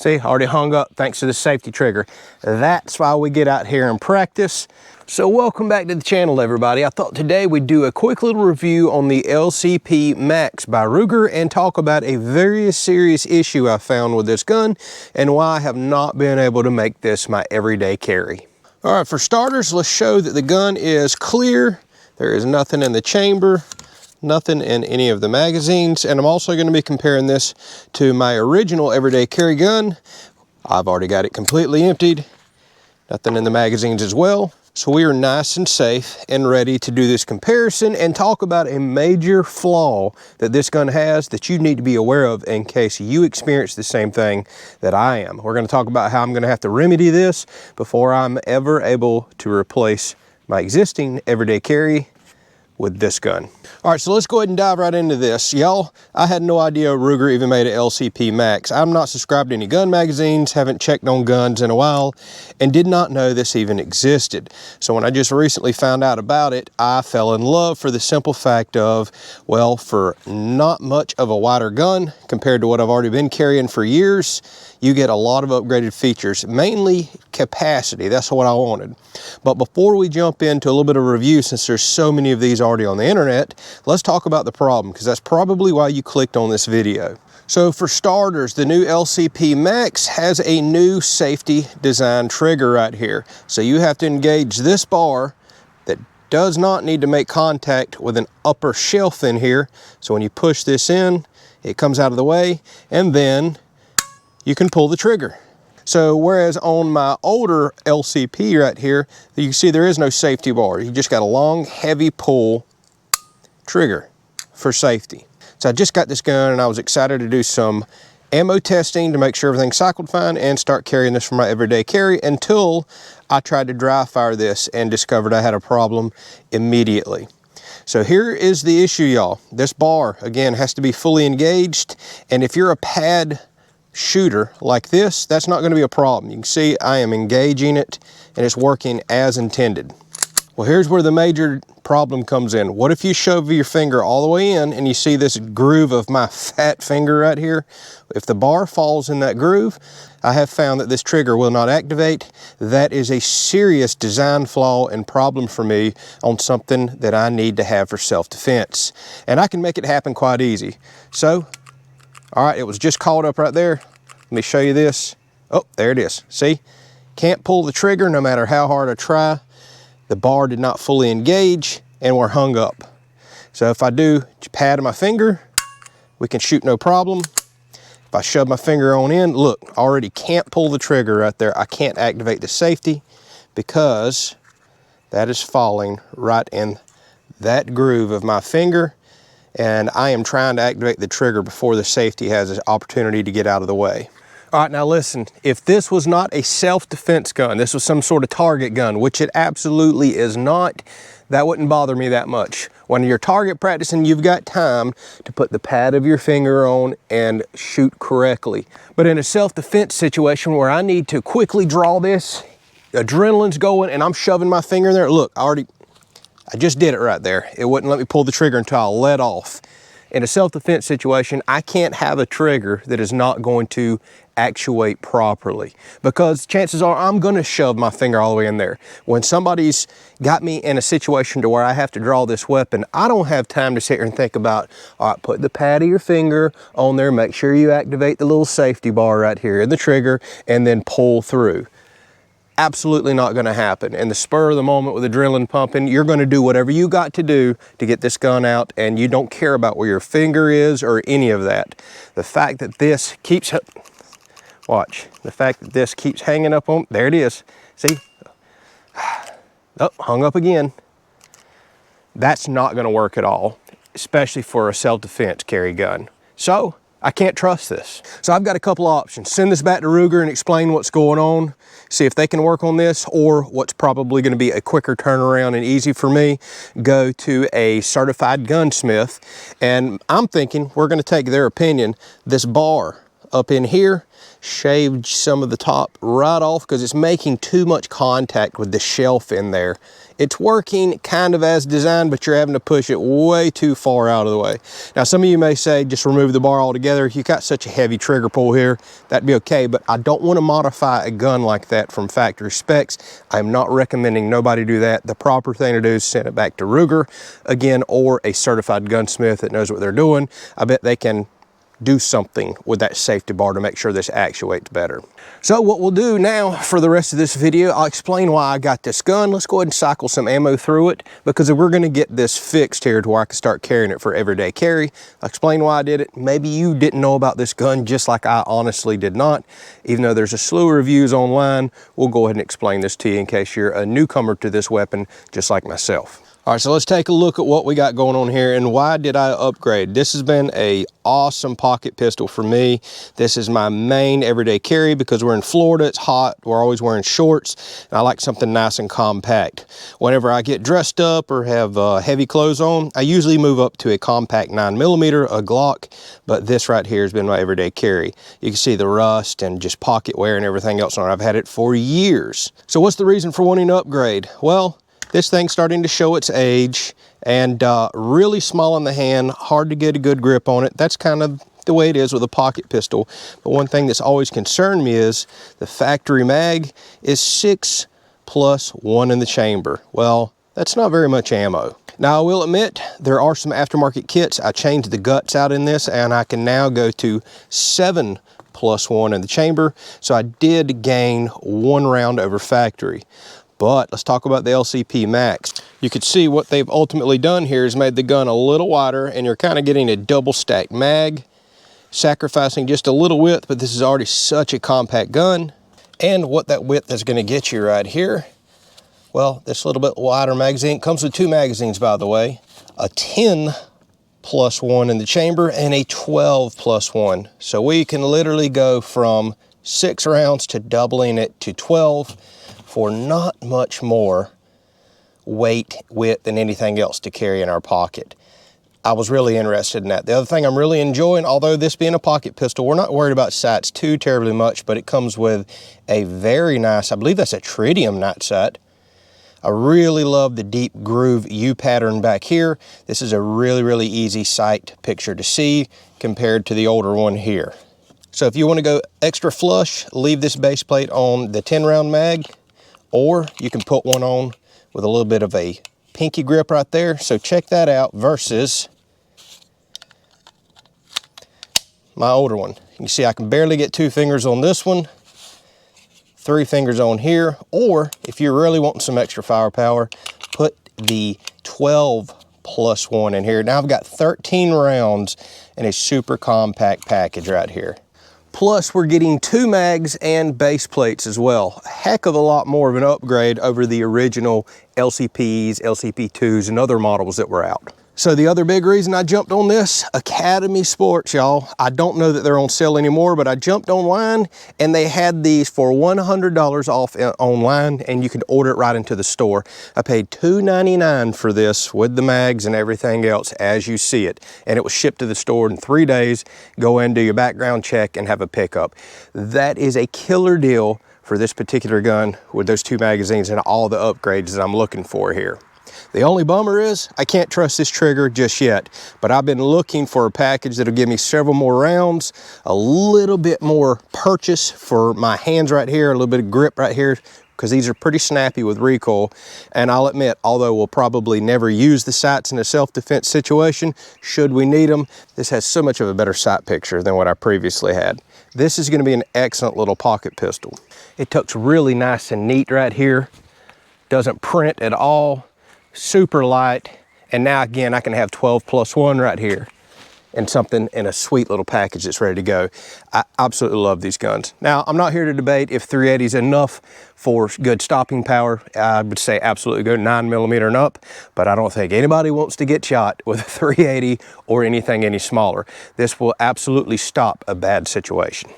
See, already hung up thanks to the safety trigger. That's why we get out here and practice. So welcome back to the channel, everybody. I thought today we'd do a quick little review on the LCP Max by Ruger and talk about a very serious issue I found with this gun and why I have not been able to make this my everyday carry. All right, for starters, let's show that the gun is clear. There is nothing in the chamber, nothing in any of the magazines, and I'm also going to be comparing this to my original everyday carry gun. I've already got it completely emptied, nothing in the magazines as well. So we are nice and safe and ready to do this comparison and talk about a major flaw that this gun has that you need to be aware of in case you experience the same thing that I am. We're going to talk about how I'm going to have to remedy this before I'm ever able to replace my existing everyday carry with this gun. All right, so let's go ahead and dive right into this. Y'all, I had no idea Ruger even made an LCP Max. I'm not subscribed to any gun magazines, haven't checked on guns in a while, and did not know this even existed. So when I just recently found out about it, I fell in love for the simple fact of, well, for not much of a wider gun compared to what I've already been carrying for years, you get a lot of upgraded features, mainly capacity. That's what I wanted. But before we jump into a little bit of review, since there's so many of these already on the internet, let's talk about the problem, because that's probably why you clicked on this video. So for starters, the new LCP Max has a new safety design trigger right here. So you have to engage this bar that does not need to make contact with an upper shelf in here. So when you push this in, it comes out of the way, and then you can pull the trigger. So whereas on my older LCP right here, you can see there is no safety bar. You just got a long, heavy pull trigger for safety. So I just got this gun and I was excited to do some ammo testing to make sure everything cycled fine and start carrying this for my everyday carry until I tried to dry fire this and discovered I had a problem immediately. So here is the issue, y'all. This bar, again, has to be fully engaged, and if you're a pad shooter like this, that's not going to be a problem. You can see I am engaging it and it's working as intended. Well, here's where the major problem comes in. What if you shove your finger all the way in and you see this groove of my fat finger right here? If the bar falls in that groove, I have found that this trigger will not activate. That is a serious design flaw and problem for me on something that I need to have for self-defense. And I can make it happen quite easy. So, all right, it was just caught up right there. Let me show you this. Oh, there it is. See? Can't pull the trigger no matter how hard I try. The bar did not fully engage and we're hung up. So if I do pad my finger, we can shoot no problem. If I shove my finger on in, look, already can't pull the trigger right there. I can't activate the safety because that is falling right in that groove of my finger. And I am trying to activate the trigger before the safety has an opportunity to get out of the way. All right, now listen, if this was not a self-defense gun, this was some sort of target gun, which it absolutely is not, that wouldn't bother me that much. When you're target practicing, you've got time to put the pad of your finger on and shoot correctly. But in a self-defense situation where I need to quickly draw this, adrenaline's going and I'm shoving my finger in there, look, I just did it right there. It wouldn't let me pull the trigger until I let off. In a self-defense situation, I can't have a trigger that is not going to actuate properly, because chances are I'm going to shove my finger all the way in there. When somebody's got me in a situation to where I have to draw this weapon, I don't have time to sit here and think about, all right, put the pad of your finger on there, make sure you activate the little safety bar right here in the trigger, and then pull through. Absolutely not going to happen. In the spur of the moment with adrenaline pumping, you're going to do whatever you got to do to get this gun out, and you don't care about where your finger is or any of that. The fact that this keeps, watch, the fact that this keeps hanging up on, there it is. See? Oh, hung up again. That's not going to work at all, especially for a self-defense carry gun. So I can't trust this. So I've got a couple of options. Send this back to Ruger and explain what's going on, see if they can work on this, or what's probably going to be a quicker turnaround and easy for me, go to a certified gunsmith. And I'm thinking we're going to take their opinion. This bar up in here, shaved some of the top right off because it's making too much contact with the shelf in there. It's working kind of as designed, but you're having to push it way too far out of the way. Now, some of you may say, just remove the bar altogether. You got such a heavy trigger pull here, that'd be okay, but I don't want to modify a gun like that from factory specs. I'm not recommending nobody do that. The proper thing to do is send it back to Ruger, again, or a certified gunsmith that knows what they're doing. I bet they can do something with that safety bar to make sure this actuates better. So what we'll do now for the rest of this video, I'll explain why I got this gun. Let's go ahead and cycle some ammo through it, because if we're going to get this fixed here to where I can start carrying it for everyday carry, I'll explain why I did it. Maybe you didn't know about this gun just like I honestly did not. Even though there's a slew of reviews online, we'll go ahead and explain this to you in case you're a newcomer to this weapon just like myself. All right, so let's take a look at what we got going on here and why did I upgrade. This has been an awesome pocket pistol for me. This is my main everyday carry because we're in Florida, it's hot, we're always wearing shorts, and I like something nice and compact. Whenever I get dressed up or have heavy clothes on, I usually move up to a compact 9mm, a Glock, but this right here has been my everyday carry. You can see the rust and just pocket wear and everything else on it. I've had it for years. So what's the reason for wanting to upgrade? Well, this thing's starting to show its age and really small in the hand, hard to get a good grip on it. That's kind of the way it is with a pocket pistol. But one thing that's always concerned me is the factory mag is 6+1 in the chamber. Well, that's not very much ammo. Now, I will admit, there are some aftermarket kits. I changed the guts out in this and I can now go to 7+1 in the chamber. So I did gain 1 round over factory. But let's talk about the LCP Max. You can see what they've ultimately done here is made the gun a little wider, and you're kind of getting a double stacked mag, sacrificing just a little width, but this is already such a compact gun. And what that width is going to get you right here, well, this little bit wider magazine comes with 2 magazines, by the way, a 10+1 in the chamber and a 12+1. So we can literally go from 6 rounds to doubling it to 12 for not much more weight, width, than anything else to carry in our pocket. I was really interested in that. The other thing I'm really enjoying, although this being a pocket pistol, we're not worried about sights too terribly much, but it comes with a very nice, I believe that's a tritium night sight. I really love the deep groove U pattern back here. This is a really, really easy sight picture to see compared to the older one here. So if you want to go extra flush, leave this base plate on the 10-round mag, or you can put one on with a little bit of a pinky grip right there. So check that out versus my older one. You can see I can barely get 2 fingers on this one, 3 fingers on here, or if you're really wanting some extra firepower, put the 12+1 in here. Now I've got 13 rounds in a super compact package right here. Plus, we're getting 2 mags and base plates as well. A heck of a lot more of an upgrade over the original LCPs, LCP2s, and other models that were out. So the other big reason I jumped on this, Academy Sports, y'all. I don't know that they're on sale anymore, but I jumped online and they had these for $100 off online, and you could order it right into the store. I paid $2.99 for this with the mags and everything else as you see it. And it was shipped to the store in 3 days. Go in, do your background check, and have a pickup. That is a killer deal for this particular gun with those 2 magazines and all the upgrades that I'm looking for here. The only bummer is I can't trust this trigger just yet, but I've been looking for a package that'll give me several more rounds, a little bit more purchase for my hands right here, a little bit of grip right here, because these are pretty snappy with recoil. And I'll admit, although we'll probably never use the sights in a self-defense situation, should we need them, this has so much of a better sight picture than what I previously had. This is going to be an excellent little pocket pistol. It tucks really nice and neat right here, doesn't print at all. Super light, and now again I can have 12+1 right here and something in a sweet little package that's ready to go. I absolutely love these guns. Now, I'm not here to debate if 380 is enough for good stopping power. I would say absolutely go 9mm and up, but I don't think anybody wants to get shot with a 380 or anything any smaller. This will absolutely stop a bad situation.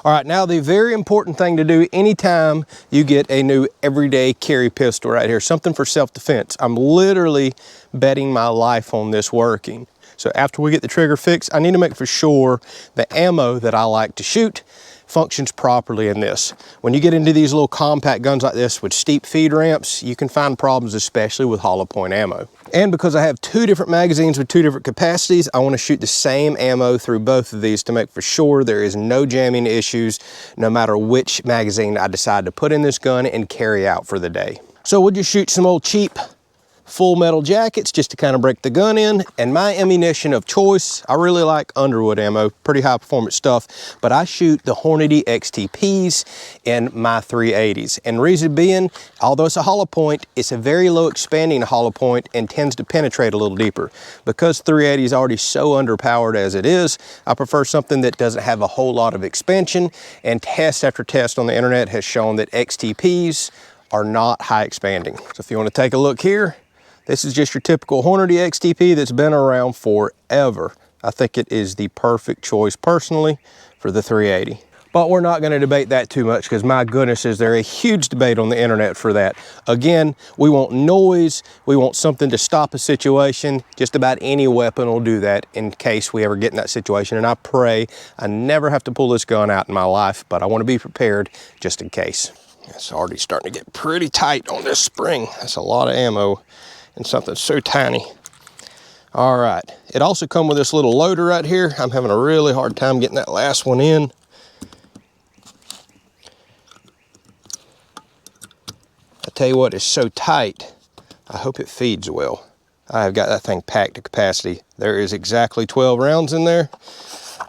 All right, now the very important thing to do anytime you get a new everyday carry pistol right here, something for self-defense. I'm literally betting my life on this working. So after we get the trigger fixed, I need to make for sure the ammo that I like to shoot functions properly in this. When you get into these little compact guns like this with steep feed ramps, you can find problems, especially with hollow point ammo. And because I have 2 different magazines with 2 different capacities, I want to shoot the same ammo through both of these to make for sure there is no jamming issues, no matter which magazine I decide to put in this gun and carry out for the day. So we'll just shoot some old cheap full metal jackets just to kind of break the gun in. And my ammunition of choice, I really like Underwood ammo, pretty high performance stuff, but I shoot the Hornady XTPs in my 380s. And reason being, although it's a hollow point, it's a very low expanding hollow point and tends to penetrate a little deeper. Because 380 is already so underpowered as it is, I prefer something that doesn't have a whole lot of expansion, and test after test on the internet has shown that XTPs are not high expanding. So if you want to take a look here, this is just your typical Hornady XTP that's been around forever. I think it is the perfect choice personally for the 380. But we're not going to debate that too much, because my goodness, is there a huge debate on the internet for that. Again, we want noise, we want something to stop a situation. Just about any weapon will do that in case we ever get in that situation. And I pray I never have to pull this gun out in my life, but I want to be prepared just in case. It's already starting to get pretty tight on this spring. That's a lot of ammo and something so tiny. All right, it also comes with this little loader right here. I'm having a really hard time getting that last one in. I tell you what, it's so tight, I hope it feeds well. I have got that thing packed to capacity. There is exactly 12 rounds in there.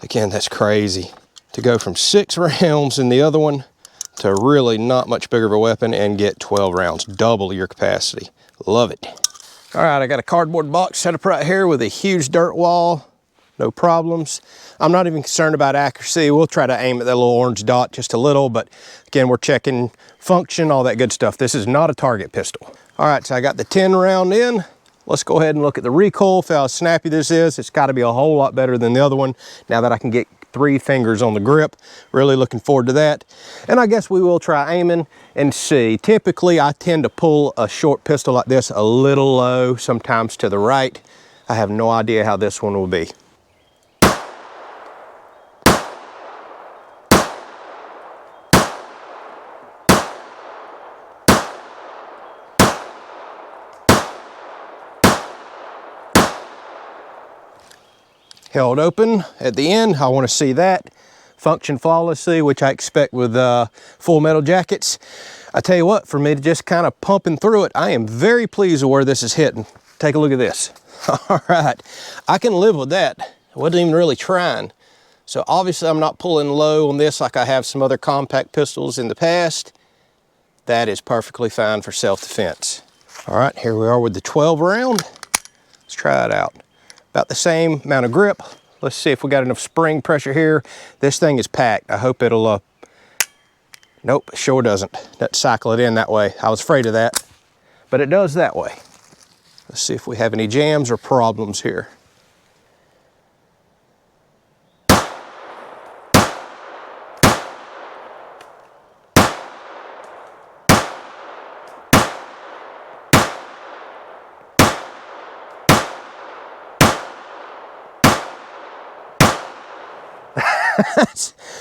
Again, that's crazy. To go from 6 rounds in the other one to really not much bigger of a weapon and get 12 rounds, double your capacity. Love it. All right, I got a cardboard box set up right here with a huge dirt wall, no problems. I'm not even concerned about accuracy. We'll try to aim at that little orange dot just a little, but again, we're checking function, all that good stuff. This is not a target pistol. All right, so I got the 10 round in. Let's go ahead and look at the recoil, feel how snappy this is. It's gotta be a whole lot better than the other one now that I can get 3 fingers on the grip. Really looking forward to that. And I guess we will try aiming and see. Typically, I tend to pull a short pistol like this a little low, sometimes to the right. I have no idea how this one will be. Held open at the end. I want to see that function flawlessly, which I expect with full metal jackets. I tell you what, for me to just kind of pumping through it, I am very pleased with where this is hitting. Take a look at this. All right, I can live with that. I wasn't even really trying. So obviously I'm not pulling low on this like I have some other compact pistols in the past. That is perfectly fine for self-defense. All right, here we are with the 12 round. Let's try it out. About the same amount of grip. Let's see if we got enough spring pressure here. This thing is packed. I hope it'll, nope, it sure doesn't. Doesn't cycle it in that way. I was afraid of that, but it does that way. Let's see if we have any jams or problems here.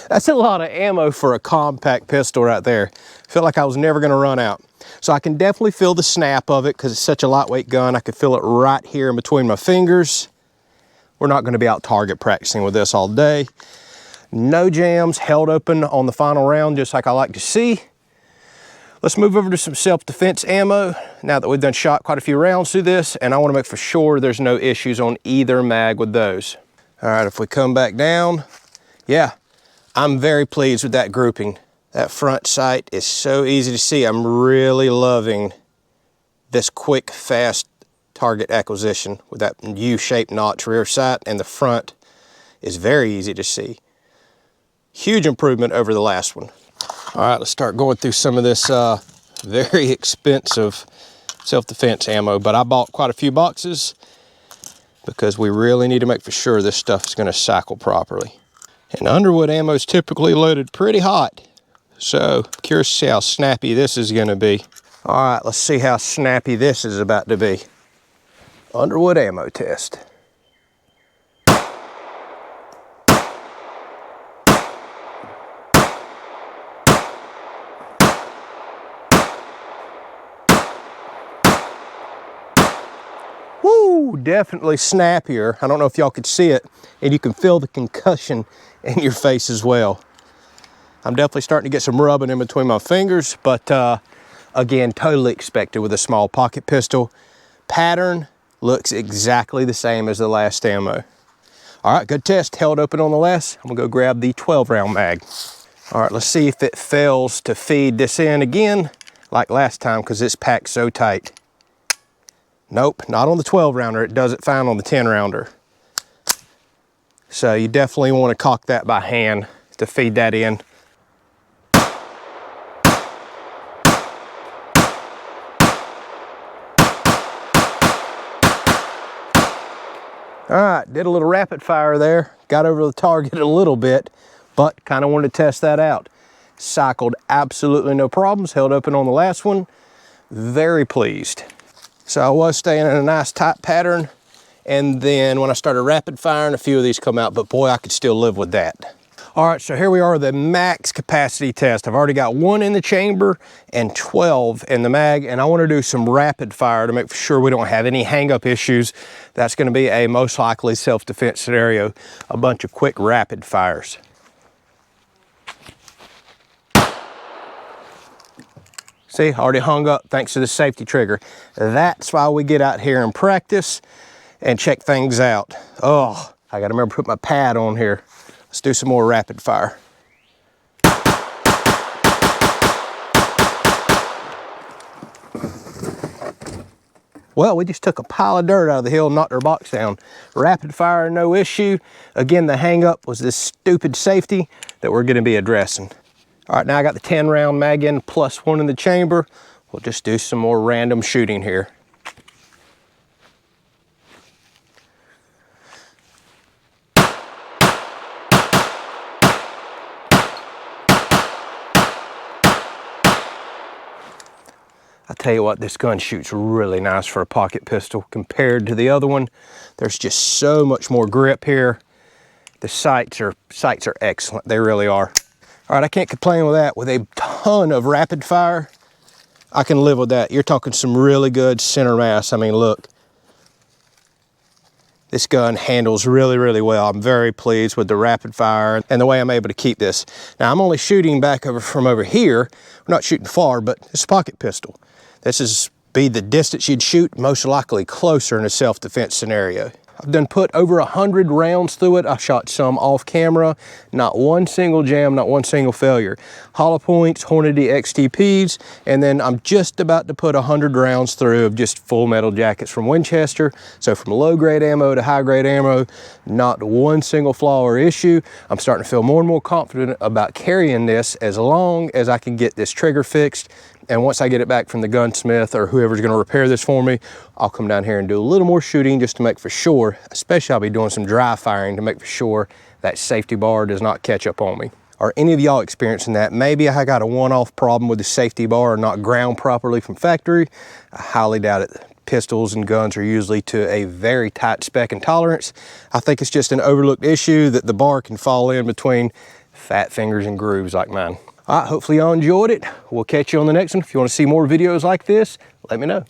That's a lot of ammo for a compact pistol right there. I feel like I was never gonna run out. So I can definitely feel the snap of it because it's such a lightweight gun. I can feel it right here in between my fingers. We're not gonna be out target practicing with this all day. No jams, held open on the final round, just like I like to see. Let's move over to some self-defense ammo now that we've done shot quite a few rounds through this, and I wanna make for sure there's no issues on either mag with those. All right, if we come back down, yeah, I'm very pleased with that grouping. That front sight is so easy to see. I'm really loving this quick, fast target acquisition with that U-shaped notch rear sight, and the front is very easy to see. Huge improvement over the last one. All right, let's start going through some of this very expensive self-defense ammo, but I bought quite a few boxes because we really need to make for sure this stuff is gonna cycle properly. And Underwood ammo is typically loaded pretty hot. So curious to see how snappy this is gonna be. All right, let's see how snappy this is about to be. Underwood ammo test. Ooh, definitely snappier. I don't know if y'all could see it, and you can feel the concussion in your face as well. I'm definitely starting to get some rubbing in between my fingers, but again, totally expected with a small pocket pistol. Pattern looks exactly the same as the last ammo. All right, good test, held open on the last. I'm gonna go grab the 12 round mag. All right, let's see if it fails to feed this in again, like last time, because it's packed so tight. Nope, not on the 12 rounder. It does it fine on the 10 rounder. So you definitely want to cock that by hand to feed that in. All right, did a little rapid fire there. Got over the target a little bit, but kind of wanted to test that out. Cycled absolutely no problems, held open on the last one. Very pleased. So I was staying in a nice tight pattern, and then when I started rapid firing, a few of these come out, but boy, I could still live with that. All right, so here we are, the max capacity test. I've already got 1 in the chamber and 12 in the mag, and I want to do some rapid fire to make sure we don't have any hang-up issues. That's going to be a most likely self-defense scenario, a bunch of quick rapid fires. See, already hung up thanks to the safety trigger. That's why we get out here and practice and check things out. Oh, I gotta remember to put my pad on here. Let's do some more rapid fire. Well, we just took a pile of dirt out of the hill and knocked our box down. Rapid fire, no issue. Again, the hang up was this stupid safety that we're gonna be addressing. All right, now I got the 10 round mag in plus 1 in the chamber. We'll just do some more random shooting here. I'll tell you what, this gun shoots really nice for a pocket pistol compared to the other one. There's just so much more grip here. The sights are excellent, they really are. All right, I can't complain with that. With a ton of rapid fire, I can live with that. You're talking some really good center mass. I mean, look. This gun handles really, really well. I'm very pleased with the rapid fire and the way I'm able to keep this. Now, I'm only shooting back from over here. We're not shooting far, but it's a pocket pistol. This is be the distance you'd shoot, most likely closer in a self-defense scenario. I've done put over 100 rounds through it. I shot some off camera, not one single jam, not one single failure. Hollow points, Hornady XTPs, and then I'm just about to put 100 rounds through of just full metal jackets from Winchester. So from low grade ammo to high grade ammo, not one single flaw or issue. I'm starting to feel more and more confident about carrying this as long as I can get this trigger fixed. And once I get it back from the gunsmith or whoever's gonna repair this for me, I'll come down here and do a little more shooting just to make for sure, especially I'll be doing some dry firing to make for sure that safety bar does not catch up on me. Are any of y'all experiencing that? Maybe I got a one-off problem with the safety bar or not ground properly from factory. I highly doubt it. Pistols and guns are usually to a very tight spec and tolerance. I think it's just an overlooked issue that the bar can fall in between fat fingers and grooves like mine. All right, hopefully y'all enjoyed it. We'll catch you on the next one. If you want to see more videos like this, let me know.